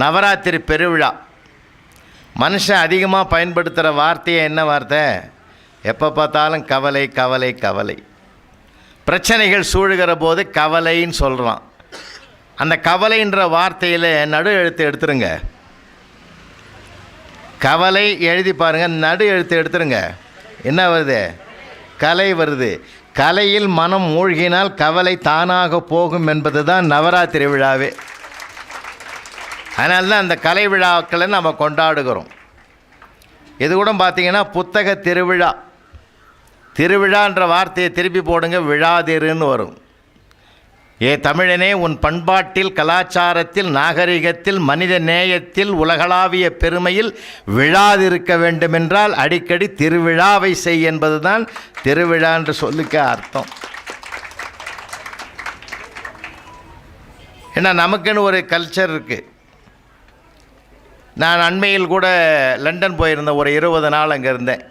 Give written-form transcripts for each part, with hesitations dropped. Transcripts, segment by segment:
நவராத்திரி பெருவிழா. மனுஷன் அதிகமாக பயன்படுத்துகிற வார்த்தையே என்ன வார்த்தை? எப்போ பார்த்தாலும் கவலை கவலை கவலை. பிரச்சனைகள் சூழுகிற போது கவலைன்னு சொல்கிறான். அந்த கவலைன்ற வார்த்தையில் நடு எழுத்து எடுத்துருங்க. கவலை எழுதி பாருங்கள், நடு எழுத்து எடுத்துருங்க. என்ன வருது? கலை வருது. கலையில் மனம் மூழ்கினால் கவலை தானாக போகும் என்பது தான் நவராத்திரி விழாவே. அதனால தான் அந்த கலை விழாக்களை நம்ம கொண்டாடுகிறோம். இது கூட பார்த்திங்கன்னா புத்தக திருவிழா. திருவிழான்ற வார்த்தையை திருப்பி போடுங்க, விழாதிருன்னு வரும். ஏ தமிழனே, உன் பண்பாட்டில், கலாச்சாரத்தில், நாகரிகத்தில், மனித நேயத்தில், உலகளாவிய பெருமையில் விழாதிருக்க வேண்டுமென்றால் அடிக்கடி திருவிழாவை செய் என்பது தான் திருவிழா என்று சொல்லிக்க அர்த்தம். ஏன்னா நமக்குன்னு ஒரு கல்ச்சர் இருக்குது. நான் அண்மையில் கூட லண்டன் போயிருந்தேன். ஒரு 20 நாள் அங்கே இருந்தேன்.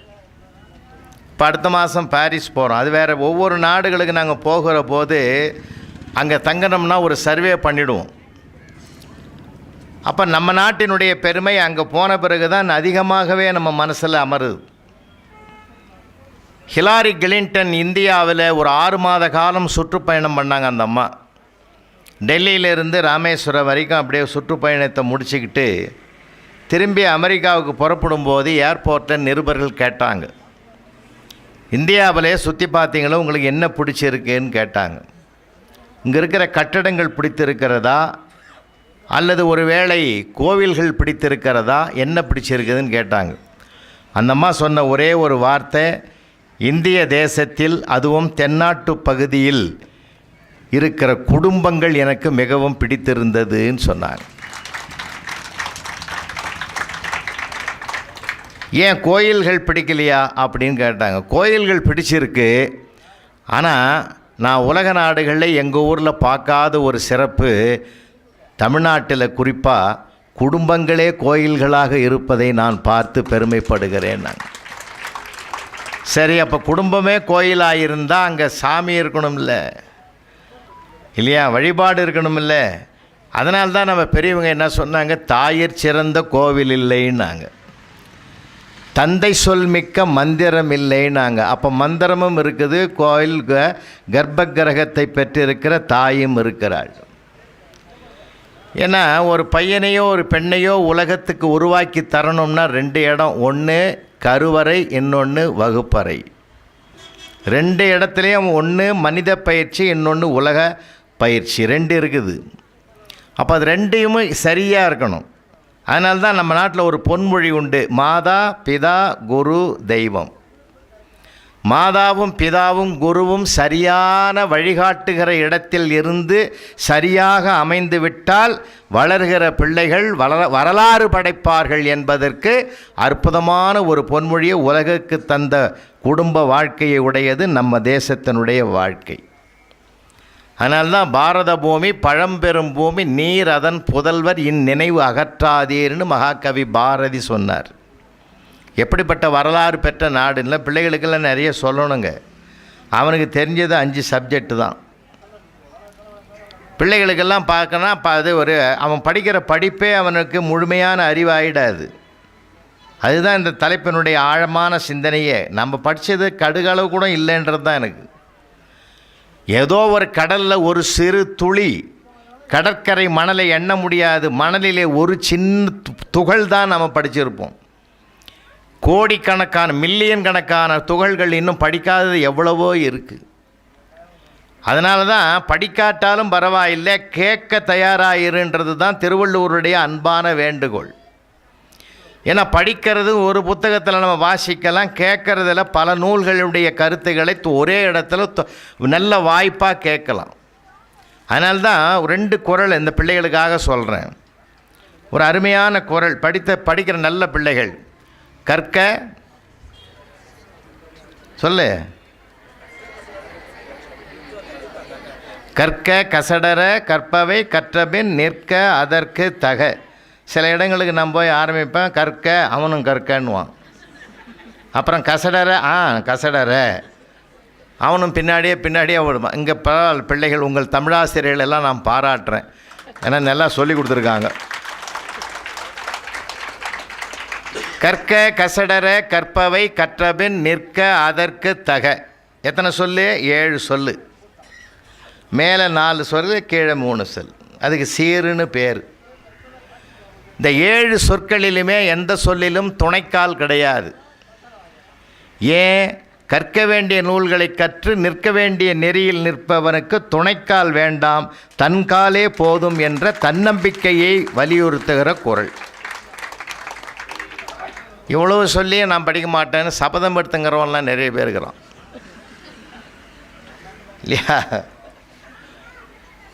இப்போ அடுத்த மாதம் பாரிஸ் போகிறோம். அது வேறு. ஒவ்வொரு நாடுகளுக்கு நாங்கள் போகிற போது அங்கே தங்கணும்னா ஒரு சர்வே பண்ணிவிடுவோம். அப்போ நம்ம நாட்டினுடைய பெருமை அங்கே போன பிறகு தான் அதிகமாகவே நம்ம மனசில் அமருது. ஹிலாரி கிளின்டன் இந்தியாவில் ஒரு 6 மாத காலம் சுற்றுப்பயணம் பண்ணாங்க. அந்த அம்மா டெல்லியிலேருந்து ராமேஸ்வரம் வரைக்கும் அப்படியே சுற்றுப்பயணத்தை முடிச்சுக்கிட்டு திரும்பி அமெரிக்காவுக்கு புறப்படும் போது ஏர்போர்ட்டில் நிருபர்கள் கேட்டாங்க, இந்தியாவிலே சுற்றி பார்த்தீங்களோ, உங்களுக்கு என்ன பிடிச்சிருக்குன்னு கேட்டாங்க. இங்கே இருக்கிற கட்டடங்கள் பிடித்திருக்கிறதா, அல்லது ஒரு வேளை கோவில்கள் பிடித்திருக்கிறதா, என்ன பிடிச்சிருக்குதுன்னு கேட்டாங்க. அந்த அம்மா சொன்ன ஒரே ஒரு வார்த்தை, இந்திய தேசத்தில், அதுவும் தென்னாட்டு பகுதியில் இருக்கிற குடும்பங்கள் எனக்கு மிகவும் பிடித்திருந்ததுன்னு சொன்னாங்க. ஏன் கோயில்கள் பிடிக்கலையா அப்படின்னு கேட்டாங்க. கோயில்கள் பிடிச்சிருக்கு. ஆனால் நான் உலக நாடுகளில் எங்கள் ஊரில் பார்க்காத ஒரு சிறப்பு, தமிழ்நாட்டில் குறிப்பாக குடும்பங்களே கோயில்களாக இருப்பதை நான் பார்த்து பெருமைப்படுகிறேன். நான் சரி, அப்போ குடும்பமே கோயிலாக இருந்தால் அங்கே சாமி இருக்கணும்ல, இல்லையா? வழிபாடு இருக்கணும்ல. அதனால்தான் நம்ம பெரியவங்க என்ன சொன்னாங்க, தாயிற் சிறந்த கோவில் இல்லைன்னாங்க, தந்தை சொல் மிக்க மந்திரம் இல்லைன்னாங்க. அப்போ மந்திரமும் இருக்குது, கோயில் கர்ப்ப கிரகத்தை பெற்றிருக்கிற தாயும் இருக்கிறாள். ஏன்னா ஒரு பையனையோ ஒரு பெண்ணையோ உலகத்துக்கு உருவாக்கி தரணும்னா 2 இடம். ஒன்று கருவறை, இன்னொன்று வகுப்பறை. 2 இடத்துலையும் ஒன்று மனித பயிற்சி, இன்னொன்று உலக பயிற்சி. 2 இருக்குது. அப்போ அது 2யுமே சரியாக இருக்கணும். அதனால்தான் நம்ம நாட்டில் ஒரு பொன்மொழி உண்டு, மாதா பிதா குரு தெய்வம். மாதாவும் பிதாவும் குருவும் சரியான வழிகாட்டுகிற இடத்தில் இருந்து சரியாக அமைந்து விட்டால் வளர்கிற பிள்ளைகள் வரலாறு படைப்பார்கள் என்பதற்கு அற்புதமான ஒரு பொன்மொழியை உலகுக்கு தந்த குடும்ப வாழ்க்கையை உடையது நம்ம தேசத்தினுடைய வாழ்க்கை. அதனால்தான் பாரத பூமி பழம்பெரும் பூமி, நீர் அதன் புதல்வர் இந்நினைவு அகற்றாதீர்னு மகாகவி பாரதி சொன்னார். எப்படிப்பட்ட வரலாறு பெற்ற நாடுன்னா பிள்ளைகளுக்கெல்லாம் நிறைய சொல்லணுங்க. அவனுக்கு தெரிஞ்சது 5 சப்ஜெக்டு தான். பிள்ளைகளுக்கெல்லாம் பார்க்கணும். அது அவன் படிக்கிற படிப்பே அவனுக்கு முழுமையான அறிவாயிடாது. அதுதான் இந்த தலைப்பினுடைய ஆழமான சிந்தனையே. நம்ம படித்தது கடுகளவு கூட இல்லைன்றது தான் எனக்கு. ஏதோ ஒரு கடலில் ஒரு சிறு துளி, கடற்கரை மணலை எண்ண முடியாது, மணலிலே ஒரு சின்ன துகள் தான் நம்ம படிச்சிருப்போம். கோடிக்கணக்கான மில்லியன் கணக்கான துகள்கள் இன்னும் படிக்காதது எவ்வளவோ இருக்குது. அதனால தான் படிக்காட்டாலும் பரவாயில்லை, கேட்க தயாராகிருன்றது தான் திருவள்ளுவருடைய அன்பான வேண்டுகோள். ஏன்னா படிக்கிறது ஒரு புத்தகத்தில் நம்ம வாசிக்கலாம், கேட்குறதில் பல நூல்களுடைய கருத்துக்களை ஒரே இடத்துல நல்ல வாய்ப்பாக கேட்கலாம். அதனால்தான் 2 குறள் இந்த பிள்ளைகளுக்காக சொல்கிறேன். ஒரு அருமையான குறள், படிக்கிற நல்ல பிள்ளைகள். கற்க சொல்லு, கற்க கசடர கற்பவை கற்றபின் நிற்க அதற்கு தக. சில இடங்களுக்கு நான் போய் ஆரம்பிப்பேன், கற்க, அவனும் கற்கன்னுவான். அப்புறம் கசடர கசடர அவனும் பின்னாடியே விடுவான். இங்கே பிள்ளைகள், உங்கள் தமிழாசிரியர்கள் எல்லாம் நான் பாராட்டுறேன். ஏன்னா நல்லா சொல்லி கொடுத்துருக்காங்க. கற்க கசடர கற்பவை கற்றபின் நிற்க அதற்கு தக. எத்தனை சொல்லு? 7 சொல்லு. மேலே 4 சொல்லு, கீழே 3 சொல். அதுக்கு சீருன்னு பேர். இந்த 7 சொற்களிலுமே எந்த சொல்லிலும் துணைக்கால் கிடையாது. ஏன்? கற்க வேண்டிய நூல்களை கற்று நிற்க வேண்டிய நெறியில் நிற்பவனுக்கு துணைக்கால் வேண்டாம், தன்காலே போதும் என்ற தன்னம்பிக்கையை வலியுறுத்துகிற குறள். இவ்வளவு சொல்லியே நான் படிக்க மாட்டேன்னு சபதம் எடுத்துங்கிறவன்லாம் நிறைய பேர் இருக்கிறான் இல்லையா?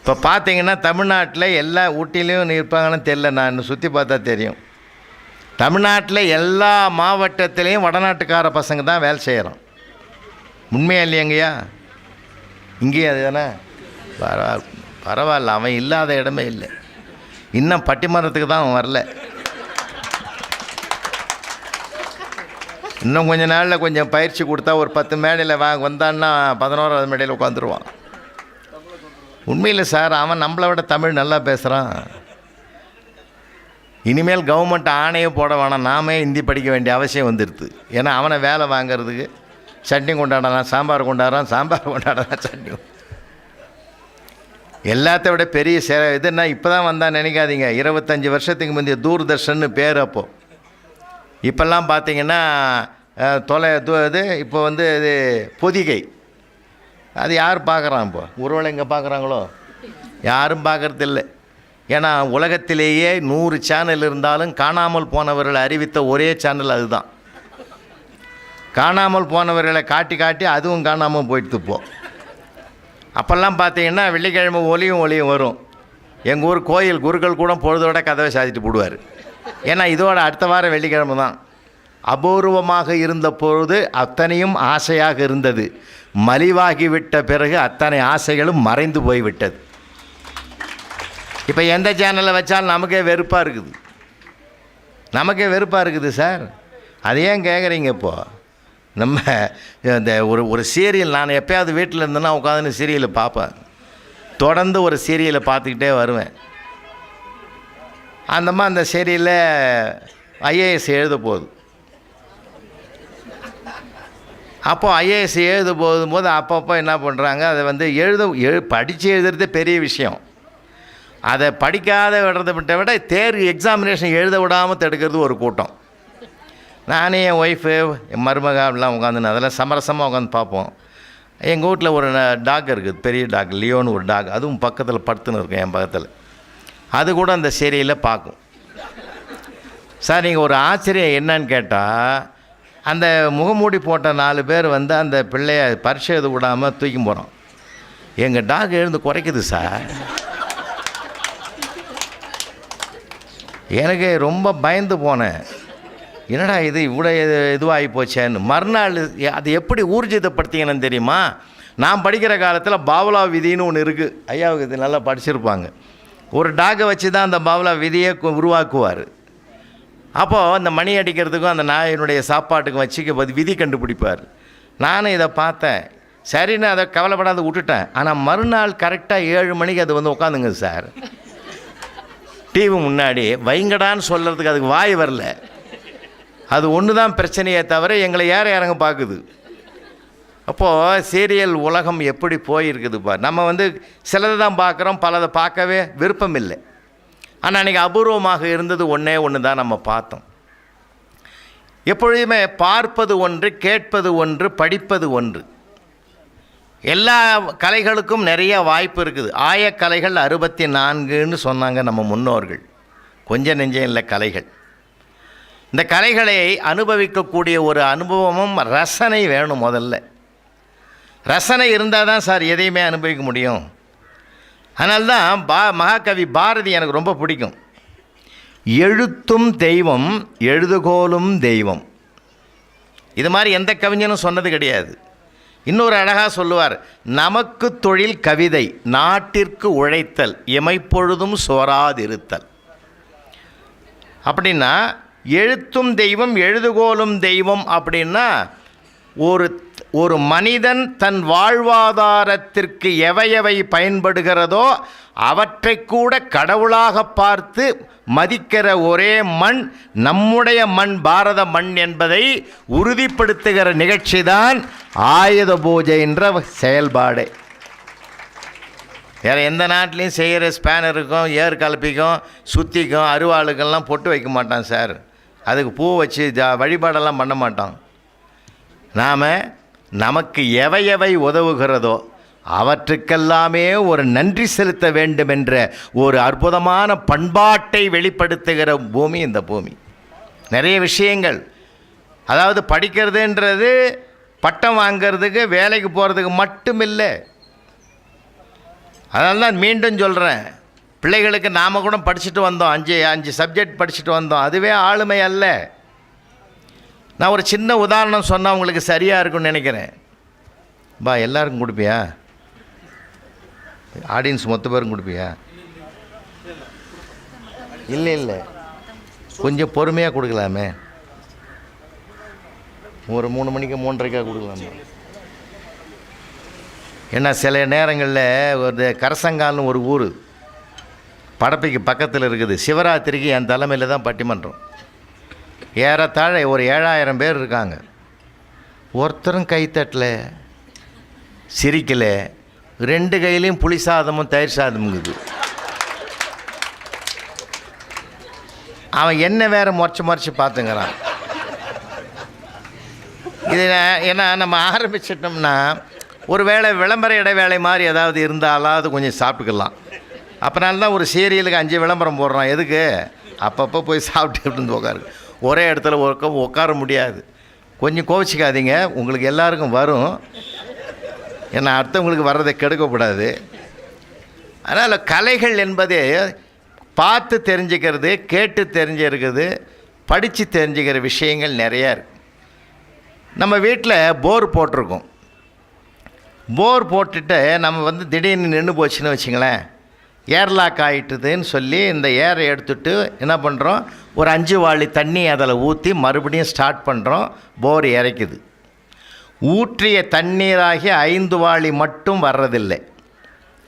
இப்போ பார்த்தீங்கன்னா தமிழ்நாட்டில் எல்லா ஊட்டிலையும் இருப்பாங்கன்னு தெரியல, நான் சுற்றி பார்த்தா தெரியும். தமிழ்நாட்டில் எல்லா மாவட்டத்திலையும் வடநாட்டுக்கார பசங்க தான் வேலை செய்கிறோம். உண்மையா இல்லையங்கய்யா? இங்கேயும் அது தானே? பரவாயில்ல, அவன் இல்லாத இடமே இல்லை. இன்னும் பட்டிமன்றத்துக்கு தான் அவன் வரல. இன்னும் கொஞ்சம் நாளில் கொஞ்சம் பயிற்சி கொடுத்தா ஒரு 10 மேடையில் வந்தான்னா 11வது மேடையில் உட்காந்துருவான். உண்மையில் சார், அவன் நம்மளை விட தமிழ் நல்லா பேசுகிறான். இனிமேல் கவர்மெண்ட் ஆணையை போட வேணாம், நாமே ஹிந்தி படிக்க வேண்டிய அவசியம் வந்துடுது. ஏன்னா அவனை வேலை வாங்கிறதுக்கு சட்னி கொண்டாடலாம், சாம்பார் கொண்டாடுறான் சட்னி. எல்லாத்த விட பெரிய இதுன்னா இப்போ தான் வந்தால் நினைக்காதீங்க. 25 வருஷத்துக்கு முந்தைய தூர்தர்ஷன்னு பேர். அப்போது இப்போல்லாம் பார்த்தீங்கன்னா இது இப்போ இது பொதிகை. அது யார் பார்க்குறான்? இப்போ ஒருவேளை இங்கே பார்க்குறாங்களோ? யாரும் பார்க்குறதில்லை. ஏன்னா உலகத்திலேயே 100 சேனல் இருந்தாலும் காணாமல் போனவர்களை அறிவித்த ஒரே சேனல் அதுதான். காணாமல் போனவர்களை காட்டி காட்டி அதுவும் காணாமல் போயிட்டு போ. அப்போல்லாம் பார்த்தீங்கன்னா வெள்ளிக்கிழமை ஒளியும் வரும். எங்கள் ஊர் கோயில் குருக்கள் கூட பொழுதோட கதவை சாதிட்டு போடுவார். ஏன்னா இதோட அடுத்த வாரம் வெள்ளிக்கிழமை தான். அபூர்வமாக இருந்த பொழுது அத்தனையும் ஆசையாக இருந்தது. மலிவாகிவிட்ட பிறகு அத்தனை ஆசைகளும் மறைந்து போய்விட்டது. இப்போ எந்த சேனலில் வச்சாலும் நமக்கே வெறுப்பாக இருக்குது சார். அது ஏன் கேட்குறீங்க? இப்போது நம்ம இந்த ஒரு சீரியல், நான் எப்போயாவது வீட்டில் இருந்தேன்னா உட்காந்து சீரியலை பார்ப்பேன். தொடர்ந்து ஒரு சீரியலை பார்த்துக்கிட்டே வருவேன். அந்த சீரியலில் ஐஏஎஸ் எழுத போகுது. அப்போது ஐஏஎஸ் எழுத போகும்போது அப்பப்போ என்ன பண்ணுறாங்க, அதை படித்து எழுதுறதே பெரிய விஷயம். அதை படிக்காத விட தேர்வு எக்ஸாமினேஷன் எழுத விடாமல் தடுக்கிறது ஒரு கூட்டம். நானே என் ஒய்ஃபு என் மருமக அப்படிலாம் உட்காந்துன்னு அதெல்லாம் சமரசமாக உட்காந்து பார்ப்போம். எங்கள் வீட்டில் ஒரு டாக் இருக்குது, பெரிய டாக், லியோன்னு ஒரு டாக். அதுவும் பக்கத்தில் படுத்துன்னு இருக்கும் என் பக்கத்தில். அது கூட அந்த சீரியலில் பார்க்கும். சார், நீங்கள் ஒரு ஆச்சரியம் என்னன்னு கேட்டால், அந்த முகமூடி போட்ட 4 பேர் அந்த பிள்ளைய பரிசு எழுத விடாமல் தூக்கி போகிறோம். எங்கள் டாக் எழுந்து குறைக்குது சார். எனக்கு ரொம்ப பயந்து போனேன். என்னடா இது இவ்வளோ இதுவாகி போச்சேன்னு. மறுநாள் அது எப்படி ஊர்ஜிதப்படுத்திங்கன்னு தெரியுமா? நான் படிக்கிற காலத்தில் பாவ்லா விதின்னு ஒன்று இருக்குது. ஐயாவுக்கு இது நல்லா படிச்சிருப்பாங்க. ஒரு டாகை வச்சு தான் அந்த பாவ்லா விதியை உருவாக்குவார். அப்போது அந்த மணி அடிக்கிறதுக்கும் அந்த நாயினுடைய சாப்பாட்டுக்கும் வச்சுக்க விதி கண்டுபிடிப்பார். நானும் இதை பார்த்தேன். சரின்னு அதை கவலைப்படாத விட்டுட்டேன். ஆனால் மறுநாள் கரெக்டாக 7 மணிக்கு அது உட்காந்துங்க சார் டிவி முன்னாடி. வைங்கடான்னு சொல்கிறதுக்கு அதுக்கு வாய் வரல. அது ஒன்று தான் பிரச்சனையே தவிர எங்களை இறங்க பார்க்குது. அப்போது சீரியல் உலகம் எப்படி போயிருக்குதுப்பா. நம்ம சிலதை தான் பார்க்குறோம், பலதை பார்க்கவே விருப்பம் இல்லை. ஆனால் அன்றைக்கி அபூர்வமாக இருந்தது ஒன்று தான் நம்ம பார்த்தோம். எப்பொழுதுமே பார்ப்பது ஒன்று, கேட்பது ஒன்று, படிப்பது ஒன்று. எல்லா கலைகளுக்கும் நிறைய வாய்ப்பு இருக்குது. ஆயக்கலைகள் 64ன்னு சொன்னாங்க நம்ம முன்னோர்கள். கொஞ்சம் நெஞ்சம் இல்லை கலைகள். இந்த கலைகளை அனுபவிக்கக்கூடிய ஒரு அனுபவமும் ரசனை வேணும். முதல்ல ரசனை இருந்தால் தான் சார் எதையுமே அனுபவிக்க முடியும். அதனால்தான் மகாகவி பாரதி எனக்கு ரொம்ப பிடிக்கும். எழுத்தும் தெய்வம், எழுதுகோலும் தெய்வம். இது மாதிரி எந்த கவிஞனும் சொன்னது கிடையாது. இன்னொரு அழகாக சொல்லுவார், நமக்கு தொழில் கவிதை, நாட்டிற்கு உழைத்தல், எமைப்பொழுதும் சோராதிருத்தல். அப்படின்னா எழுத்தும் தெய்வம் எழுதுகோலும் தெய்வம் அப்படின்னா ஒரு ஒரு மனிதன் தன் வாழ்வாதாரத்திற்கு எவை பயன்படுகிறதோ அவற்றை கூட கடவுளாக பார்த்து மதிக்கிற ஒரே மண் நம்முடைய மண், பாரத மண் என்பதை உறுதிப்படுத்துகிற நிகழ்ச்சி தான் ஆயுத பூஜை என்ற செயல்பாடு. வேறு எந்த நாட்டிலையும் செய்கிற ஸ்பேனருக்கும் ஏர் கலப்பிக்கும் சுத்திக்கும் அருவாளுக்கெல்லாம் பொட்டு வைக்க மாட்டான் சார். அதுக்கு பூ வச்சு வழிபாடெல்லாம் பண்ண மாட்டோம். நாம் நமக்கு எவை உதவுகிறதோ அவற்றுக்கெல்லாமே ஒரு நன்றி செலுத்த வேண்டும் என்ற ஒரு அற்புதமான பண்பாட்டை வெளிப்படுத்துகிற பூமி இந்த பூமி. நிறைய விஷயங்கள், அதாவது படிக்கிறதுன்றது பட்டம் வாங்கிறதுக்கு வேலைக்கு போகிறதுக்கு மட்டும் இல்லை. அதனால தான் மீண்டும் சொல்கிறேன், பிள்ளைகளுக்கு நாம் கூட படிச்சுட்டு வந்தோம், அஞ்சு சப்ஜெக்ட் படிச்சுட்டு வந்தோம், அதுவே ஆளுமை அல்ல. நான் ஒரு சின்ன உதாரணம் சொன்னால் உங்களுக்கு சரியாக இருக்குன்னு நினைக்கிறேன். எல்லாருக்கும் கொடுப்பியா? ஆடியன்ஸ் மொத்த பேரும் கொடுப்பியா? இல்லை, கொஞ்சம் பொறுமையாக கொடுக்கலாமே. ஒரு 3 மணிக்கு 3:30 கொடுக்கலாமே. ஏன்னா சில நேரங்களில் ஒரு கரசங்கால்னு ஒரு ஊர் படப்பைக்கு பக்கத்தில் இருக்குது. சிவராத்திரிக்கு என் தலைமையில் தான் பட்டிமன்றம். ஏறத்தாழ ஒரு 7000 பேர் இருக்காங்க. ஒருத்தரும் கைத்தட்டலை, சிரிக்கலை. 2 கையிலையும் புளி சாதமும் தயிர் சாதமுங்குது. அவன் என்ன வேறு முறைச்சி பார்த்துங்கிறான். இது ஏன்னா நம்ம ஆரம்பிச்சிட்டோம்னா ஒரு வேளை விளம்பர இடைவேளை மாதிரி ஏதாவது இருந்தாலாவது கொஞ்சம் சாப்பிட்டுக்கலாம். அப்போனால தான் ஒரு சீரியலுக்கு 5 விளம்பரம் போடுறான். எதுக்கு? அப்பப்போ போய் சாப்பிட்டு இருந்து உட்காரு. ஒரே இடத்துல உட்கார முடியாது. கொஞ்சம் கோவிச்சிக்காதீங்க, உங்களுக்கு எல்லாருக்கும் வரும். ஏன்னா அடுத்தவங்களுக்கு வர்றதை கெடுக்கக்கூடாது. அதனால் கலைகள் என்பதே பார்த்து தெரிஞ்சுக்கிறது, கேட்டு தெரிஞ்சுக்கிறது, படித்து தெரிஞ்சுக்கிற விஷயங்கள் நிறையா இருக்குது. நம்ம வீட்டில் போர் போட்டிருக்கோம். போர் போட்டுட்டு நம்ம திடீர்னு நின்று போச்சுன்னு வச்சுங்களேன், ஏர்லாக் ஆகிட்டுதுன்னு சொல்லி இந்த ஏரை எடுத்துகிட்டு என்ன பண்ணுறோம், ஒரு 5 வாளி தண்ணி அதில் ஊற்றி மறுபடியும் ஸ்டார்ட் பண்ணுறோம். போர் இறைக்குது. ஊற்றிய தண்ணீராகி 5 வாளி மட்டும் வர்றதில்லை.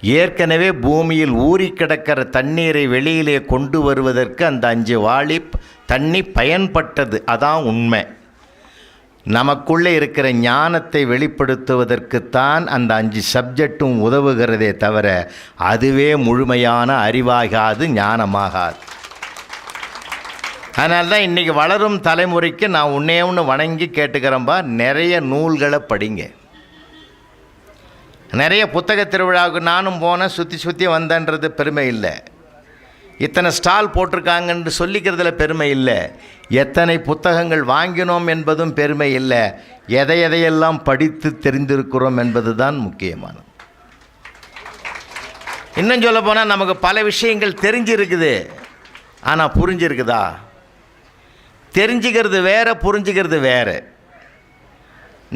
ஏற்கனவே பூமியில் ஊறி கிடக்கிற தண்ணீரை வெளியிலே கொண்டு வருவதற்கு அந்த 5 வாளி தண்ணி பயன்பட்டது. அதான் உண்மை. நமக்குள்ளே இருக்கிற ஞானத்தை வெளிப்படுத்துவதற்குத்தான் அந்த 5 சப்ஜெக்டும் உதவுகிறதே தவிர அதுவே முழுமையான அறிவாகாது, ஞானமாகாது. அதனால தான் இன்றைக்கி வளரும் தலைமுறைக்கு நான் ஒன்று வணங்கி கேட்டுக்கிறேன்பா, நிறைய நூல்களை படிங்க. நிறைய புத்தக திருவிழாவுக்கு நானும் போனேன், சுற்றி வந்தேன்றது பெருமை இல்லை. இத்தனை ஸ்டால் போட்டிருக்காங்கன்னு சொல்லிக்கிறதுல பெருமை இல்லை. எத்தனை புத்தகங்கள் வாங்கினோம் என்பதும் பெருமை இல்லை. எதையெல்லாம் படித்து தெரிந்திருக்கிறோம் என்பது தான் முக்கியமானது. இன்னும் சொல்ல போனால் நமக்கு பல விஷயங்கள் தெரிஞ்சிருக்குது, ஆனால் புரிஞ்சிருக்குதா? தெரிஞ்சுக்கிறது வேறு, புரிஞ்சுக்கிறது வேறு.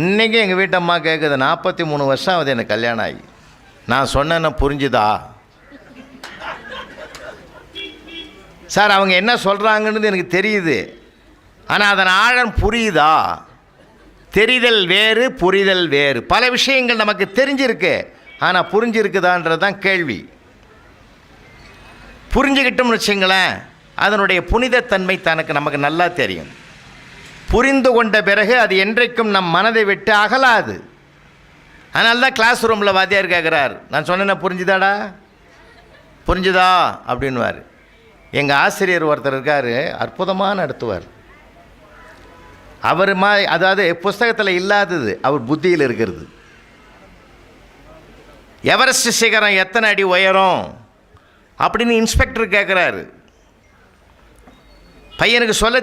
இன்றைக்கி எங்கள் வீட்டம்மா கேட்குது, 43 வருஷம் ஆகுது எனக்கு கல்யாணம் ஆகி, நான் சொன்னேன்னா புரிஞ்சுதா? சார் அவங்க என்ன சொல்கிறாங்கன்னு எனக்கு தெரியுது, ஆனால் அதன் ஆழம் புரியுதா? தெரிதல் வேறு, புரிதல் வேறு. பல விஷயங்கள் நமக்கு தெரிஞ்சிருக்கு, ஆனால் புரிஞ்சிருக்குதான்றது தான் கேள்வி. புரிஞ்சுக்கிட்டோம்னு வச்சுங்களேன், அதனுடைய புனிதத்தன்மை நமக்கு நல்லா தெரியும். புரிந்து கொண்ட பிறகு அது என்றைக்கும் நம் மனதை விட்டு அகலாது. அதனால தான் கிளாஸ் ரூமில் வாத்தியார் கேட்குறார், நான் சொன்னேன்னா புரிஞ்சுதாடா, புரிஞ்சுதா அப்படின்வார். எங்கள் ஆசிரியர் ஒருத்தர் இருக்கார், அற்புதமாக நடத்துவார். அவர் அதாவது புஸ்தகத்தில் இல்லாதது அவர் புத்தியில் இருக்கிறது. எவரெஸ்ட் சிகரம் எத்தனை அடி உயரம் அப்படின்னு இன்ஸ்பெக்டர் கேட்குறாரு. பையனுக்கு சொல்ல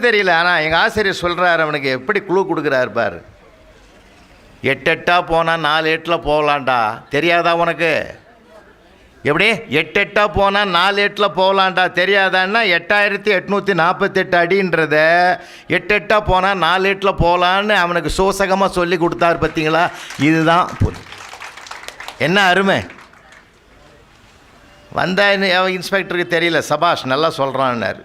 தெரியல, ஆனால் எங்கள் ஆசிரியர் சொல்கிறார், அவனுக்கு எப்படி குழு கொடுக்குறாரு பார். 8 எட்டா போனால் 4 எட்டில் போகலான்டா, தெரியாதா உனக்கு? எப்படி 8 எட்டா போனால் 4 எட்டில் போகலான்டா தெரியாதான்னா 8848 அடின்றத 8 எட்டா போனால் 4 எட்டில் போகலான்னு அவனுக்கு சோசகமாக சொல்லி கொடுத்தாரு. பார்த்தீங்களா? இதுதான் என்ன அருமை. வந்த இன்ஸ்பெக்டருக்கு தெரியல, சபாஷ் நல்லா சொல்கிறான்னாரு.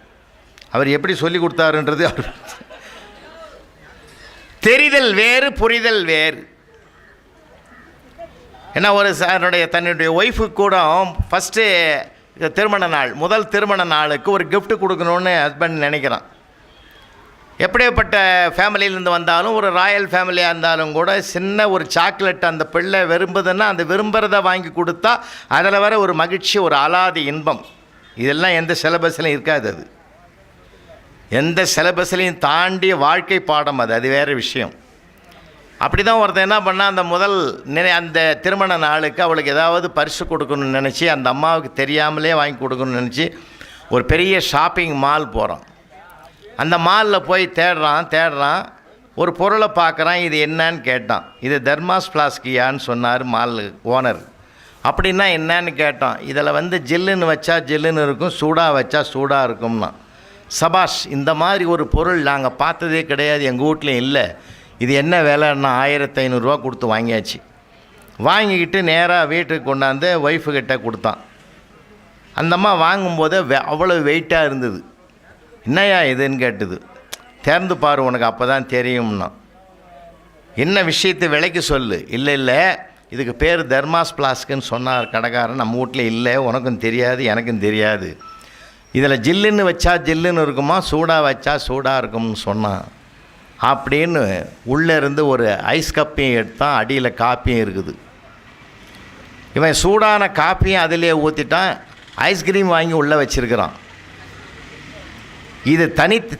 அவர் எப்படி சொல்லி கொடுத்தாருன்றது அவர் தெரிதல் வேறு, புரிதல் வேறு. ஏன்னா ஒரு தன்னுடைய ஒய்ஃபுக்கு கூட ஃபஸ்ட்டு திருமண நாள், முதல் திருமண நாளுக்கு ஒரு கிஃப்ட் கொடுக்கணுன்னு ஹஸ்பண்ட் நினைக்கிறான். எப்படிப்பட்ட ஃபேமிலியிலேருந்து வந்தாலும், ஒரு ராயல் ஃபேமிலியாக இருந்தாலும் கூட சின்ன ஒரு சாக்லேட் அந்த பிள்ளை விரும்புதுன்னா அந்த விரும்புகிறத வாங்கி கொடுத்தா அதில் வர ஒரு மகிழ்ச்சி, ஒரு அலாதி இன்பம், இதெல்லாம் எந்த சிலபஸ்லையும் இருக்காது. அது எந்த சிலபஸ்லையும் தாண்டிய வாழ்க்கை பாடம். அது வேறு விஷயம். அப்படி தான் ஒருத்தன் என்ன பண்ணால், அந்த திருமண நாளுக்கு அவளுக்கு ஏதாவது பரிசு கொடுக்கணும்னு நினச்சி, அந்த அம்மாவுக்கு தெரியாமலே வாங்கி கொடுக்கணும்னு நினச்சி ஒரு பெரிய ஷாப்பிங் மால் போகிறான். அந்த மாலில் போய் தேடுறான். ஒரு பொருளை பார்க்குறான். இது என்னன்னு கேட்டான். இது தெர்மாஸ் ஃப்ளாஸ்கியான்னு சொன்னார் மால் ஓனர். அப்படின்னா என்னன்னு கேட்டான். இதில் ஜில்லுன்னு வச்சா ஜில்லுன்னு இருக்கும், சூடாக வச்சா சூடாக இருக்கும்னா. சபாஷ், இந்த மாதிரி ஒரு பொருள் நாங்கள் பார்த்ததே கிடையாது, எங்கள் வீட்லையும் இல்லை. இது என்ன விலைன்னா 1500 கொடுத்து வாங்கியாச்சு. வாங்கிக்கிட்டு நேராக வீட்டுக்கு கொண்டாந்து ஒய்ஃபுக்கிட்ட கொடுத்தான். அந்த அம்மா வாங்கும்போது அவ்வளோ வெயிட்டாக இருந்தது. என்னையா இதுன்னு கேட்டுது. திறந்து பாரு, உனக்கு அப்போ தான் தெரியும்னா. என்ன விஷயத்தை விலைக்கு சொல்லு. இல்லை இதுக்கு பேர் தெர்மாஸ் பிளாஸ்க்குன்னு சொன்னார் கடைக்காரன். நம்ம வீட்டில் இல்லை, உனக்கும் தெரியாது எனக்கும் தெரியாது. இதில் ஜில்லுன்னு வச்சா ஜில்லுன்னு இருக்குமா, சூடாக வச்சா சூடாக இருக்கும்னு சொன்னான். அப்படின்னு உள்ளே இருந்து ஒரு ஐஸ் கப்பையும் எடுத்தான். அடியில் காப்பியும் இருக்குது. இவன் சூடான காப்பியும் அதிலே ஊற்றிட்டான். ஐஸ்கிரீம் வாங்கி உள்ளே வச்சுருக்கிறான். இது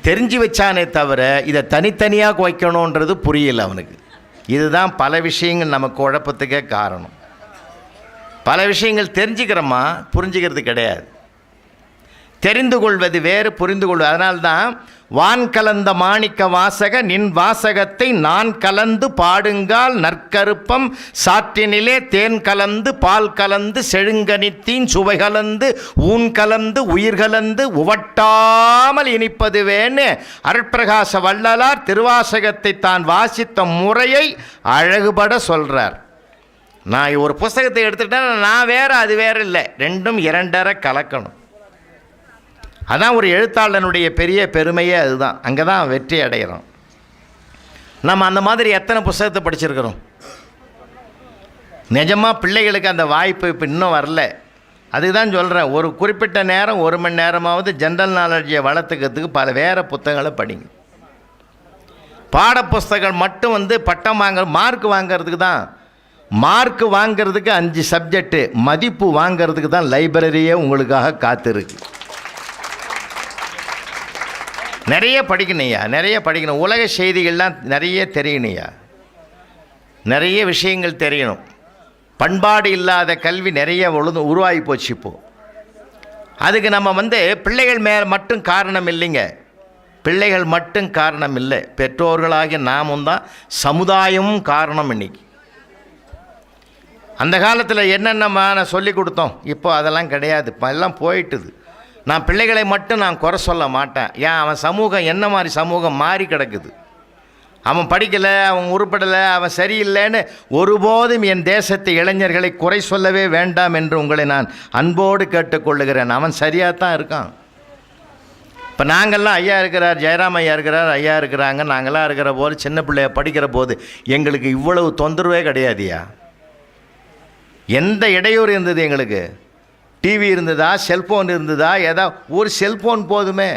தெரிஞ்சு வச்சானே தவிர இதை தனித்தனியாக வைக்கணுன்றது புரியல அவனுக்கு. இதுதான் பல விஷயங்கள் நமக்கு குழப்பத்துக்கே காரணம். பல விஷயங்கள் தெரிஞ்சுக்கிறோமா, புரிஞ்சுக்கிறது கிடையாது. தெரிந்து கொள்வது வேறு, புரிந்து கொள்வது. அதனால்தான் வான் கலந்த மாணிக்க வாசக நின் வாசகத்தை நான் கலந்து பாடுங்கால் நற்கருப்பம் சாற்றினிலே தேன் கலந்து பால் கலந்து செழுங்கனித்தீன் சுவை கலந்து ஊன் கலந்து உயிர் கலந்து உவட்டாமல் இனிப்பதுவேன்னு அருட்பிரகாச வள்ளலார் திருவாசகத்தை தான் வாசித்த முறையை அழகுபட சொல்கிறார். நான் ஒரு புஸ்தகத்தை எடுத்துக்கிட்டேன், நான் வேறு அது வேறு இல்லை, ரெண்டும் இரண்டரை கலக்கணும். அதான் ஒரு எழுத்தாளனுடைய பெரிய பெருமையே. அதுதான், அங்கே தான் வெற்றி அடைகிறோம். நம்ம அந்த மாதிரி எத்தனை புத்தகத்தை படிச்சிருக்கிறோம். நிஜமாக பிள்ளைகளுக்கு அந்த வாய்ப்பு இப்போ இன்னும் வரல. அதுக்கு தான் சொல்கிறேன், ஒரு குறிப்பிட்ட நேரம் 1 மணி நேரமாவது ஜென்ரல் நாலேஜை வளர்த்துக்கிறதுக்கு பல வேறு புத்தகங்களை படிங்க. பாட புஸ்தகம் மட்டும் பட்டம் மார்க் வாங்கிறதுக்கு தான். மார்க் வாங்கிறதுக்கு 5 சப்ஜெக்டு, மதிப்பு வாங்கிறதுக்கு தான் லைப்ரரியே உங்களுக்காக காத்திருக்கு. நிறைய படிக்கணையா, நிறைய படிக்கணும். உலக செய்திகள்லாம் நிறைய தெரியணையா, நிறைய விஷயங்கள் தெரியணும். பண்பாடு இல்லாத கல்வி நிறைய உருவாகி போச்சு இப்போது. அதுக்கு நம்ம பிள்ளைகள் மட்டும் காரணம் இல்லைங்க. பிள்ளைகள் மட்டும் காரணம் இல்லை, பெற்றோர்களாகிய நாமும் தான், சமுதாயமும் காரணம். இன்னைக்கு அந்த காலத்தில் என்னென்ன சொல்லி கொடுத்தோம், இப்போ அதெல்லாம் கிடையாது, இப்போ எல்லாம் போயிட்டுது. நான் பிள்ளைகளை மட்டும் நான் குறை சொல்ல மாட்டேன். ஏன், அவன் சமூகம் என்ன மாதிரி சமூகம் மாறி கிடக்குது. அவன் படிக்கலை, அவன் உருப்படலை, அவன் சரியில்லைன்னு ஒருபோதும் என் தேசத்து இளைஞர்களை குறை சொல்லவே வேண்டாம் என்று உங்களை நான் அன்போடு கேட்டுக்கொள்ளுகிறேன். அவன் சரியாக தான் இருக்கான். இப்போ நாங்கள்லாம் ஐயா இருக்கிறார், ஜெயராம் ஐயா இருக்கிறார், ஐயா இருக்கிறாங்க, நாங்களாம் இருக்கிற போது, சின்ன பிள்ளைய படிக்கிற போது எங்களுக்கு இவ்வளவு தொந்தரவே கிடையாதுயா. எந்த இடையூறு இருந்தது எங்களுக்கு? டிவி இருந்ததா, செல்ஃபோன் இருந்ததா? ஒரு செல்ஃபோன் போதுமே,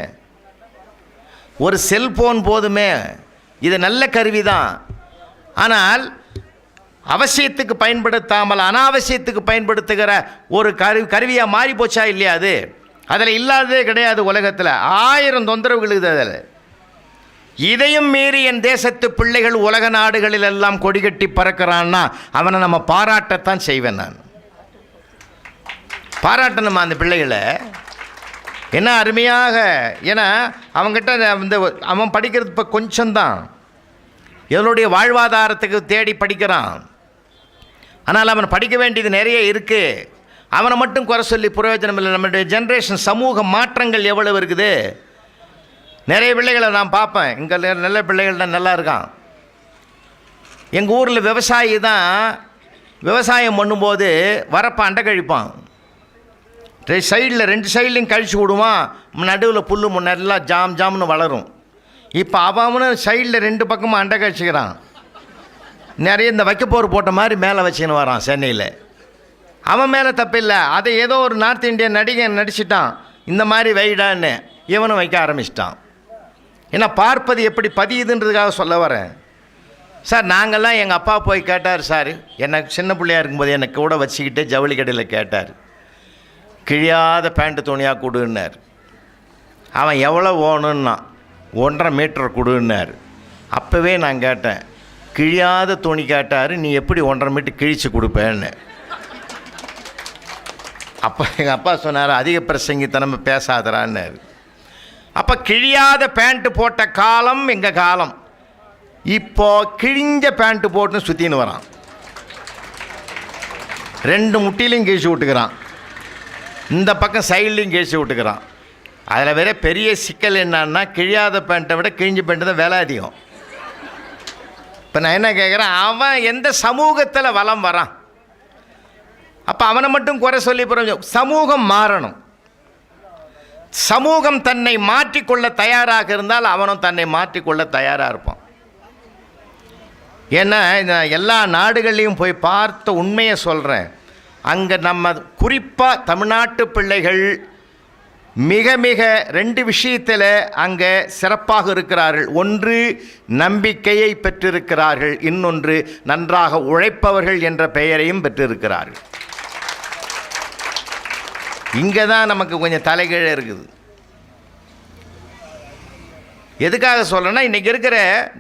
ஒரு செல்ஃபோன் போதுமே. இது நல்ல கருவி தான். ஆனால் அவசியத்துக்கு பயன்படுத்தாமல் அனாவசியத்துக்கு பயன்படுத்துகிற ஒரு கருவியாக மாறி போச்சா இல்லையா? அது அதில் இல்லாததே கிடையாது உலகத்தில். 1000 தொந்தரவுகள் இருக்குது அதில். இதையும் மீறி என் தேசத்து பிள்ளைகள் உலக நாடுகளில் எல்லாம் கொடிகட்டி பறக்கிறான்னா அவனை நம்ம பாராட்டத்தான் செய்வேன். நான் பாராட்டணுமா அந்த பிள்ளைகளை? என்ன அருமையாக. ஏன்னா அவங்ககிட்ட அவன் படிக்கிறது இப்போ கொஞ்சம்தான், எவனுடைய வாழ்வாதாரத்துக்கு தேடி படிக்கிறான். ஆனால் அவன் படிக்க வேண்டியது நிறைய இருக்குது. அவனை மட்டும் குறை சொல்லி பிரயோஜனம் இல்லை. நம்மளுடைய ஜென்ரேஷன் சமூக மாற்றங்கள் எவ்வளவு இருக்குது. நிறைய பிள்ளைகளை நான் பார்ப்பேன், இங்கே நல்ல பிள்ளைகள் தான் நல்லா இருக்கான். எங்கள் ஊரில் விவசாயி தான் விவசாயம் பண்ணும்போது வரப்ப அண்டை கழிப்பான். சைடில் 2 சைட்லையும் கழிச்சு விடுவான். நடுவில் புல் நல்லா ஜாம்னு வளரும். இப்போ அவனும் சைடில் 2 பக்கமும் அண்டை கழிச்சுக்கிறான். நிறைய இந்த வைக்கப்போர் போட்ட மாதிரி மேலே வச்சுன்னு வரான் சென்னையில். அவன் மேலே தப்பில்லை. அதை ஏதோ ஒரு நார்த் இந்தியன் நடிகன் நடிச்சிட்டான், இந்த மாதிரி வைடான்னு இவனும் வைக்க ஆரம்பிச்சிட்டான். ஏன்னா பார்ப்பது எப்படி பதியுதுன்றதுக்காக சொல்ல வரேன் சார். நாங்கள்லாம் எங்கள் அப்பா போய் கேட்டார் சார், எனக்கு சின்ன பிள்ளையாக இருக்கும்போது எனக்கு கூட வச்சுக்கிட்டு ஜவுளி கடையில் கேட்டார், கிழியாத பேண்ட்டு துணியாக கொடுன்னார். அவன் எவ்வளோ ஓணுன்னா 1.5 மீட்டர் கொடுன்னார். அப்போவே நான் கேட்டேன், கிழியாத துணி கேட்டார், நீ எப்படி 1.5 மீட்டர் கிழிச்சு கொடுப்பேன்னு. அப்போ எங்கள் அப்பா சொன்னார், அதிக பிரசங்கித்தனமே பேசாதரான்னார். அப்போ கிழியாத பேண்ட்டு போட்ட காலம் எங்கள் காலம். இப்போ கிழிஞ்ச பேண்ட்டு போட்டுன்னு சுற்றின்னு வரான். 2 முட்டிலையும் கிழிச்சு விட்டுக்கிறான், இந்த பக்கம் சைட்லையும் கிழிச்சு விட்டுக்கிறான். அதில் வேற பெரிய சிக்கல் என்னன்னா, கிழியாத பேண்ட்டை விட கிழிஞ்ச பேண்ட்டு தான் விலை அதிகம். இப்போ நான் என்ன கேட்குறேன், அவன் எந்த சமூகத்தில் வலம் வரான்? அப்போ அவனை மட்டும் குறை சொல்லி போகிறோம். சமூகம் மாறணும். சமூகம் தன்னை மாற்றிக்கொள்ள தயாராக இருந்தால் அவனும் தன்னை மாற்றிக்கொள்ள தயாராக இருப்பான். ஏன்னா எல்லா நாடுகள்லையும் போய் பார்த்த உண்மையை சொல்கிறேன். அங்கே நம்ம குறிப்பாக தமிழ்நாட்டு பிள்ளைகள் மிக மிக 2 விஷயத்தில் அங்கே சிறப்பாக இருக்கிறார்கள். ஒன்று நம்பிக்கையை பெற்றிருக்கிறார்கள், இன்னொன்று நன்றாக உழைப்பவர்கள் என்ற பெயரையும் பெற்றிருக்கிறார்கள். இங்கே தான் நமக்கு கொஞ்சம் தலைகீழ இருக்குது. எதுக்காக சொல்கிறேன்னா, இன்றைக்கி இருக்கிற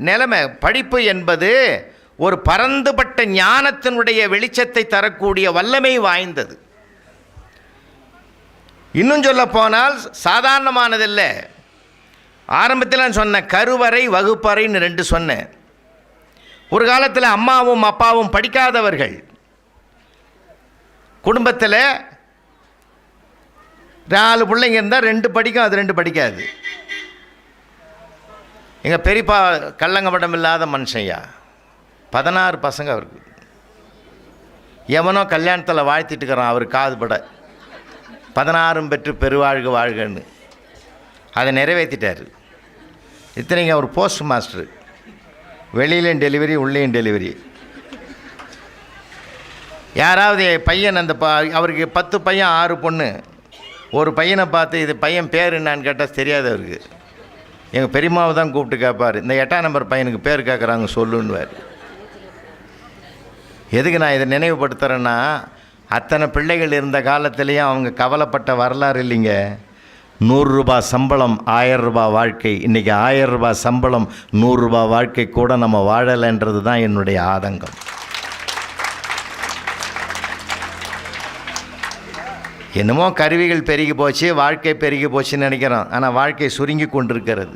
நிலைமை, படிப்பு என்பது ஒரு பரந்துபட்ட ஞானத்தினுடைய வெளிச்சத்தை தரக்கூடிய வல்லமை வாய்ந்தது. இன்னும் சொல்ல போனால் சாதாரணமானதில்லை. ஆரம்பத்தில் நான் சொன்னேன், கருவறை வகுப்பறைன்னு 2 சொன்னேன். ஒரு காலத்தில் அம்மாவும் அப்பாவும் படிக்காதவர்கள், குடும்பத்தில் 4 பிள்ளைங்க இருந்தால் 2 படிக்கும், அது 2 படிக்காது. எங்கள் பெரியப்பா கள்ளங்கபடம் இல்லாத மனுஷையா, 16 பசங்க அவருக்கு. எவனோ கல்யாணத்தில் வாழ்த்திட்டு இருக்கிறான் அவர் காதுபட, 16 பெற்று பெருவாழ்க வாழ்கன்னு. அதை நிறைவேற்றிட்டார். இத்தனைக்கு அவர் போஸ்ட் மாஸ்டர், வெளியிலையும் டெலிவரி உள்ளேயும் டெலிவரி. யாராவது பையன் அந்த அவருக்கு 10 பையன் 6 பொண்ணு. ஒரு பையனை பார்த்து இது பையன் பேர் என்னான்னு கேட்டால் தெரியாது அவருக்கு. எங்கள் பெரியம்மாவை தான் கூப்பிட்டு கேட்பார், இந்த 8ஆம் நம்பர் பையனுக்கு பேர் கேட்குறாங்க சொல்லுன்னுவார். எதுக்கு நான் இதை நினைவுபடுத்துகிறேன்னா, அத்தனை பிள்ளைகள் இருந்த காலத்துலேயும் அவங்க கவலைப்பட்ட வரலாறு இல்லைங்க. 100 ரூபாய் சம்பளம் 1000 ரூபாய் வாழ்க்கை. இன்றைக்கி 1000 ரூபாய் சம்பளம் 100 ரூபாய் வாழ்க்கை கூட நம்ம வாழலைன்றது தான் என்னுடைய ஆதங்கம். என்னமோ கருவிகள் பெருகி போச்சு, வாழ்க்கை பெருகி போச்சுன்னு நினைக்கிறோம். ஆனால் வாழ்க்கை சுருங்கி கொண்டிருக்கிறது.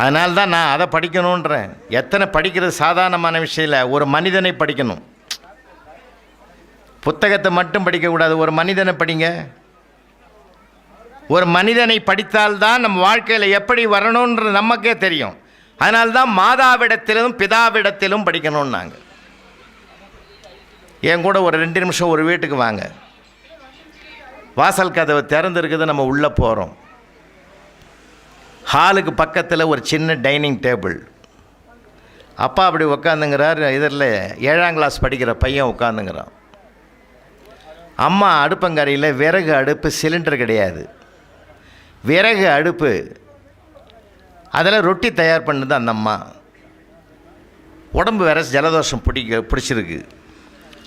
அதனால தான் நான் அதை படிக்கணுன்றேன். எத்தனை படிக்கிறது சாதாரணமான விஷயம் இல்லை. ஒரு மனிதனை படிக்கணும், புத்தகத்தை மட்டும் படிக்கக்கூடாது. ஒரு மனிதனை படிங்க. ஒரு மனிதனை படித்தால்தான் நம்ம வாழ்க்கையில் எப்படி வரணுன்றது நமக்கே தெரியும். அதனால்தான் மாதாவிடத்திலும் பிதாவிடத்திலும் படிக்கணும்னாங்க. என் கூட ஒரு 2 நிமிஷம் ஒரு வீட்டுக்கு வாங்க. வாசல் கதவு திறந்துருக்குது, நம்ம உள்ளே போகிறோம். ஹாலுக்கு பக்கத்தில் ஒரு சின்ன டைனிங் டேபிள். அப்பா அப்படி உட்காந்துங்கிறார். இதில் 7ஆம் கிளாஸ் படிக்கிற பையன் உட்காந்துங்கிறான். அம்மா அடுப்பங்கரையில் விறகு அடுப்பு, சிலிண்டர் கிடையாது, விறகு அடுப்பு. அதில் ரொட்டி தயார் பண்ணுது அந்த அம்மா. உடம்பு வேற ஜலதோஷம் பிடிச்சிருக்கு.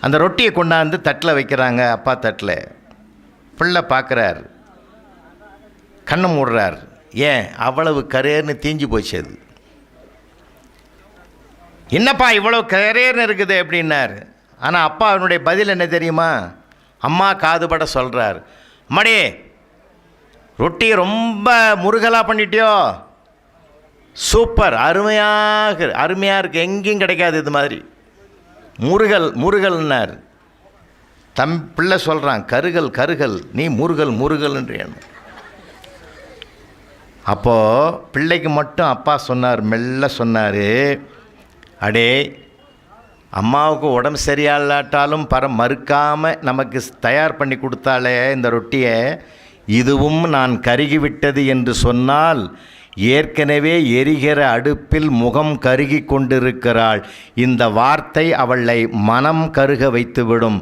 அந்த ரொட்டியை கொண்டாந்து தட்டில் வைக்கிறாங்க. அப்பா தட்டில். பிள்ளை பார்க்குறார், கண்ணை மூடுறார். ஏன் அவ்வளவு கரேர்னு தீஞ்சு போச்சு அது. என்னப்பா இவ்வளோ கரேர்னு இருக்குது அப்படின்னார். ஆனால் அப்பா அவனுடைய பதில் என்ன தெரியுமா? அம்மா காதுபட சொல்கிறார், அம்மாடி ரொட்டியை ரொம்ப முருகலாக பண்ணிட்டியோ, சூப்பர், அருமையாக இருக்குது, எங்கேயும் கிடைக்காது இது மாதிரி. முருகல்னார். பிள்ளை சொல்கிறான், கருகல் நீ முருகல்ன்றேன். அப்போது பிள்ளைக்கு மட்டும் அப்பா சொன்னார், மெல்ல சொன்னார், அடே அம்மாவுக்கு உடம்பு சரியால்லாட்டாலும் மறுக்காமல் நமக்கு தயார் பண்ணி கொடுத்தாலே இந்த ரொட்டியை, இதுவும் நான் கருகிவிட்டது என்று சொன்னால் ஏற்கனவே எரிகிற அடுப்பில் முகம் கருகி கொண்டிருக்கிறாள். இந்த வார்த்தை அவளை மனம் கருக வைத்துவிடும்.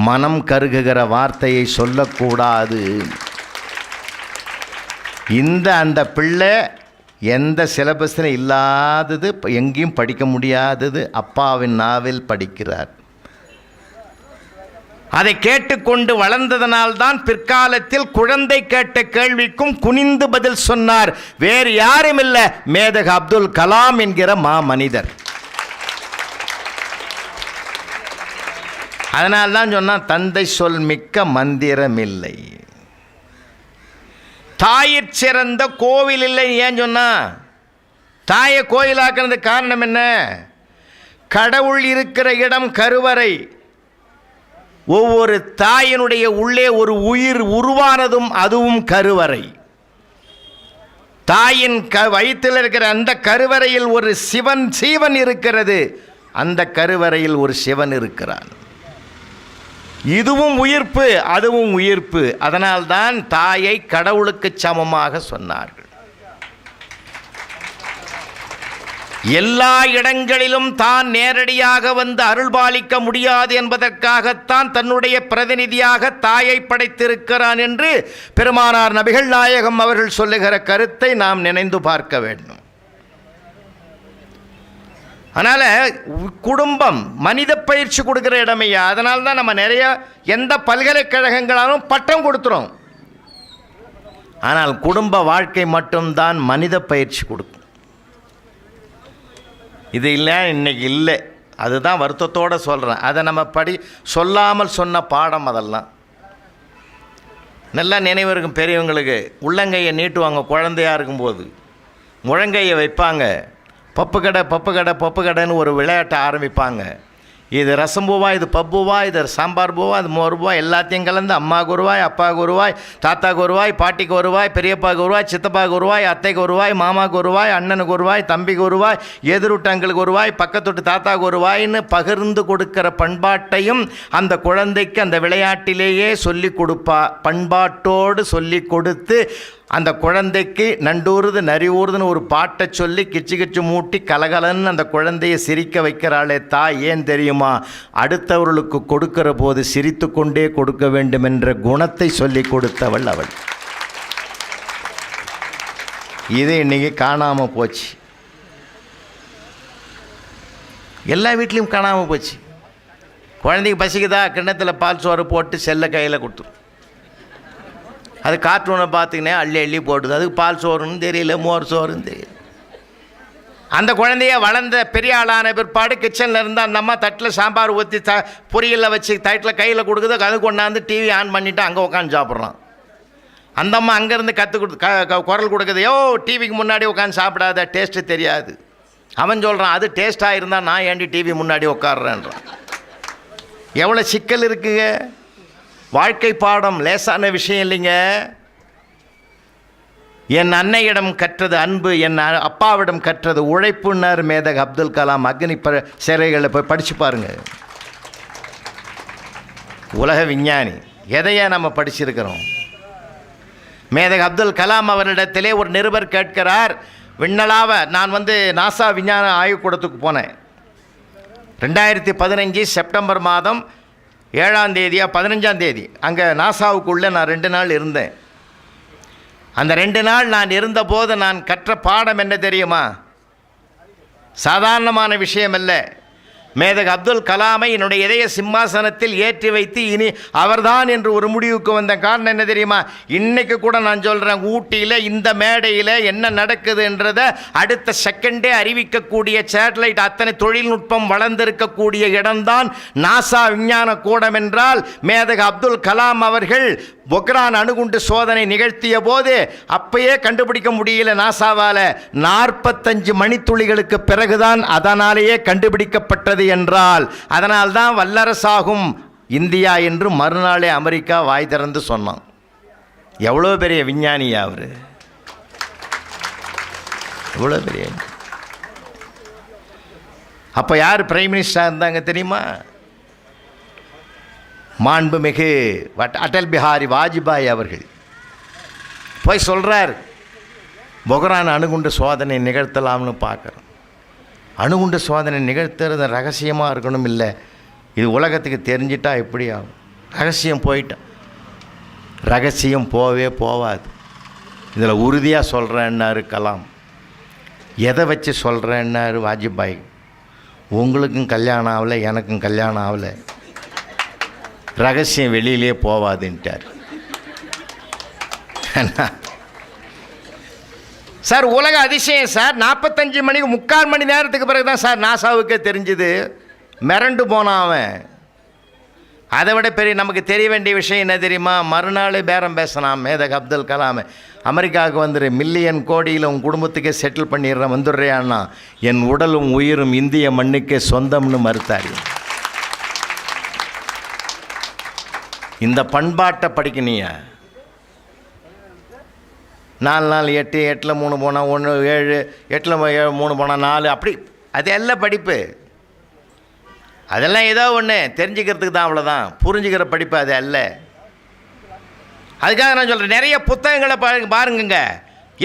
மனம் கருகுகிற வார்த்தையை சொல்லக்கூடாது. அந்த பிள்ளை எந்த சிலபஸில் இல்லாதது, எங்கேயும் படிக்க முடியாதது அப்பாவின் நாவில் படிக்கிறார். அதை கேட்டுக்கொண்டு வளர்ந்ததனால்தான் பிற்காலத்தில் குழந்தை கேட்ட கேள்விக்கும் குனிந்து பதில் சொன்னார். வேறு யாரும் இல்லை, மேதகு அப்துல் கலாம் என்கிற மனிதர். அதனால்தான் சொன்னான், தந்தை சொல் மிக்க மந்திரமில்லை. தாயிற் சிறந்த கோவில் இல்லை. ஏன் சொன்னா? தாயை கோயிலாக்குறதுக்கு காரணம் என்ன? கடவுள் இருக்கிற இடம் கருவறை. ஒவ்வொரு தாயினுடைய உள்ளே ஒரு உயிர் உருவானதும் அதுவும் கருவறை. தாயின் வயிற்றில் இருக்கிற அந்த கருவறையில் ஒரு சீவன் இருக்கிறது. அந்த கருவறையில் ஒரு சிவன் இருக்கிறான். இதுவும் உயிர்ப்பு, அதுவும் உயிர்ப்பு. அதனால்தான் தாயை கடவுளுக்கு சமமாக சொன்னார்கள். எல்லா இடங்களிலும் தான் நேரடியாக வந்து அருள்பாலிக்க முடியாது என்பதற்காகத்தான் தன்னுடைய பிரதிநிதியாக தாயை படைத்திருக்கிறான் என்று பெருமானார் நபிகள் நாயகம் அவர்கள் சொல்லுகிற கருத்தை நாம் நினைந்து பார்க்க வேண்டும். அதனால் குடும்பம் மனித பயிற்சி கொடுக்குற இடமையா. அதனால தான் நம்ம நிறைய எந்த பல்கலைக்கழகங்களாலும் பட்டம் கொடுத்துறோம். ஆனால் குடும்ப வாழ்க்கை மட்டும்தான் மனித பயிற்சி கொடுக்கும். இது இல்லை, இன்னைக்கு இல்லை. அதுதான் வருத்தத்தோடு சொல்கிறேன். அதை நம்ம சொல்லாமல் சொன்ன பாடம் அதெல்லாம். நல்லா நினைவு இருக்கும் பெரியவங்களுக்கு. உள்ளங்கையை நீட்டுவாங்க குழந்தையாக இருக்கும்போது, முழங்கையை வைப்பாங்க. பப்பு கடைன்னு ஒரு விளையாட்டை ஆரம்பிப்பாங்க. இது ரசம் பூவா, இது பப்புவா, இது சாம்பார் பூவா, இது மோர் பூவா, எல்லாத்தையும் கலந்து அம்மாவுக்கு ஒருவாய், அப்பாவுக்கு ஒருவாய், தாத்தாவுக்கு ஒருவாய், பாட்டிக்கு ஒருவாய், பெரியப்பாவுக்கு ஒருவாய், சித்தப்பாவுக்கு ஒருவாய், அத்தைக்கு ஒருவாய், மாமாவுக்கு ஒருவாய், அண்ணனுக்கு ஒருவாய், தம்பிக்கு ஒருவாய், எதிர்விட்டங்களுக்கு ஒருவாய், பக்கத்தொட்டு தாத்தாவுக்கு ஒருவாயின்னு பகிர்ந்து கொடுக்கிற பண்பாட்டையும் அந்த குழந்தைக்கு அந்த விளையாட்டிலேயே சொல்லி கொடுப்பா. பண்பாட்டோடு சொல்லி கொடுத்து அந்த குழந்தைக்கு நண்டூறுது நரி ஊறுதுன்னு ஒரு பாட்டை சொல்லி கிச்சு மூட்டி கலகலன்னு அந்த குழந்தையை சிரிக்க வைக்கிறாளே தாய். ஏன் தெரியுமா? அடுத்தவர்களுக்கு கொடுக்கிற போது சிரித்து கொண்டே கொடுக்க வேண்டும் என்ற குணத்தை சொல்லி கொடுத்தவள் அவள். இது இன்னைக்கு காணாமல் போச்சு. எல்லா வீட்லேயும் காணாமல் போச்சு. குழந்தைக்கு பசிக்குதா, கிண்ணத்தில் பால் சோறு போட்டு செல்ல கையில் கொடுத்துரும். அது கார்ட்டூனை பார்த்துக்கினே அள்ளி போட்டுது. அதுக்கு பால் சோறுன்னு தெரியல, மோர் சோறுன்னு தெரியல. அந்த குழந்தைய வளர்ந்த பெரிய ஆளான பிற்பாடு கிச்சனில் இருந்தால் அந்த அம்மா தட்டில் சாம்பார் ஊற்றி பொரியலில் வச்சு தட்டில் கையில் கொடுக்குது. அது கொண்டாந்து டிவி ஆன் பண்ணிவிட்டு அங்கே உட்காந்து சாப்பிட்றான். அந்த அம்மா அங்கேருந்து குரல் கொடுக்குது, யோ டிவிக்கு முன்னாடி உட்காந்து சாப்பிடாத, டேஸ்ட்டு தெரியாது. அவன் சொல்கிறான், அது டேஸ்ட்டாக இருந்தால் நான் ஏண்டி டிவி முன்னாடி உட்காடுறேன்றான். எவ்வளோ சிக்கல் இருக்குங்க. வாழ்க்கை பாடம் லேசான விஷயம் இல்லைங்க. என் அன்னையிடம் கற்றது அன்பு, என் அப்பாவிடம் கற்றது உழைப்புன்னார் மேதகு அப்துல் கலாம். அக்னி சிறைகளில் போய் படித்து பாருங்க. உலக விஞ்ஞானி. எதையா நம்ம படிச்சிருக்கிறோம்? மேதகு அப்துல் கலாம் அவரிடத்திலே ஒரு நிருபர் கேட்கிறார், விண்ணளாவ நான் நாசா விஞ்ஞான ஆய்வுக்கூடத்துக்கு போனேன். 2015 செப்டம்பர் மாதம் 7ஆம் தேதியா 15ஆம் தேதி அங்கே நாசாவுக்குள்ளே நான் 2 நாள் இருந்தேன். அந்த 2 நாள் நான் இருந்தபோது நான் கற்ற பாடம் என்ன தெரியுமா? சாதாரணமான விஷயம் அல்ல. மேதகு அப்துல் கலாமை என்னுடைய இதய சிம்மாசனத்தில் ஏற்றி வைத்து இனி அவர்தான் என்று ஒரு முடிவுக்கு வந்த காரணம் என்ன தெரியுமா? இன்றைக்கு கூட நான் சொல்கிறேன், ஊட்டியில் இந்த மேடையில் என்ன நடக்குதுன்றதை அடுத்த செகண்டே அறிவிக்கக்கூடிய சேட்டலைட் அத்தனை தொழில்நுட்பம் வளர்ந்திருக்கக்கூடிய இடம்தான் நாசா விஞ்ஞான கூடம் என்றால் மேதகு அப்துல் கலாம் அவர்கள் பொக்ரான் அணுகுண்டு சோதனை நிகழ்த்திய போது அப்பயே கண்டுபிடிக்க முடியல நாசாவால். 45 மணித்துளிகளுக்கு பிறகுதான் அதனாலேயே கண்டுபிடிக்கப்பட்டது என்றால், அதனால்தான் வல்லரசாகும் இந்தியா என்று மறுநாளே அமெரிக்கா வாய் திறந்து சொன்னான். எவ்வளோ பெரிய விஞ்ஞானியா அவர், எவ்வளோ பெரிய. அப்போ யார் பிரைம் மினிஸ்டராக இருந்தாங்க தெரியுமா? மாண்புமிகு அடல் பிஹாரி வாஜ்பாய் அவர்கள். போய் சொல்கிறார், பொக்ரான் அணுகுண்டு சோதனை நிகழ்த்தலாம்னு பார்க்குறோம். அணுகுண்டு சோதனை நிகழ்த்துறது ரகசியமாக இருக்கணும், இல்லை இது உலகத்துக்கு தெரிஞ்சிட்டா எப்படி ஆகும்? ரகசியம் போயிட்டான். ரகசியம் போவே போகாது. இதில் உறுதியாக சொல்கிறேன்னாரு கலாம். எதை வச்சு சொல்கிறேன்னாரு வாஜ்பாய். உங்களுக்கும் கல்யாணம் ஆகலை, எனக்கும் கல்யாணம் ஆகலை, ரகசியம் வெளியிலே போவாதுன்ட்டார். சார் உலக அதிசயம் சார், 45 மணிக்கு 3/4 மணி நேரத்துக்கு பிறகு தான் சார் நாசாவுக்கே தெரிஞ்சுது. மிரண்டு போனான் அவன். அதை விட பெரிய நமக்கு தெரிய வேண்டிய விஷயம் என்ன தெரியுமா? மறுநாள் பேரம் பேசினான் மேதக் அப்துல் கலாம். அமெரிக்காவுக்கு வந்துரு, மில்லியன் கோடியில் உன் குடும்பத்துக்கே செட்டில் பண்ணிடுறேன், வந்துடுறியான்னா என் உடலும் உயிரும் இந்திய மண்ணுக்கே சொந்தம்னு மறுத்தார். இந்த பண்பாட்டை படிக்கணிய 4 நாள் 8, 8ல் 3 போனால் 1, 7, 8ல் 3 போனால் 4, அப்படி அது எல்லாம் படிப்பு. அதெல்லாம் ஏதோ ஒன்று தெரிஞ்சுக்கிறதுக்கு தான், அவ்வளோதான். புரிஞ்சுக்கிற படிப்பு அது அல்ல. அதுக்காக நான் சொல்கிறேன், நிறைய புத்தகங்களை பாருங்க.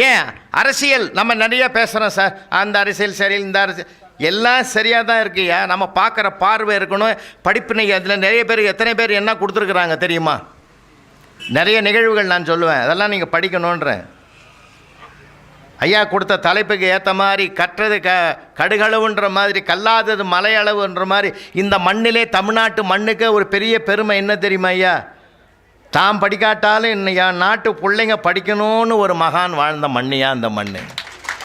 ஏன் அரசியல் நம்ம நிறைய பேசுகிறோம் சார், அந்த அரசியல் சரி, இந்த அரசியல் எல்லாம் சரியாக தான் இருக்குயா. நம்ம பார்க்குற பார்வை இருக்கணும், படிப்பினை. அதில் நிறைய பேர், எத்தனை பேர் என்ன கொடுத்துருக்குறாங்க தெரியுமா? நிறைய நிகழ்வுகள் நான் சொல்லுவேன், அதெல்லாம் நீங்கள் படிக்கணுன்றேன். ஐயா கொடுத்த தலைப்புக்கு ஏற்ற மாதிரி கற்றது கடுகளவுன்ற மாதிரி, கல்லாதது மலையளவுன்ற மாதிரி இந்த மண்ணிலே, தமிழ்நாட்டு மண்ணுக்கு ஒரு பெரிய பெருமை என்ன தெரியுமா ஐயா? தாம் படிக்காட்டாலும் என் நாட்டு பிள்ளைங்க படிக்கணும்னு ஒரு மகான் வாழ்ந்த மண்ணியா அந்த மண்.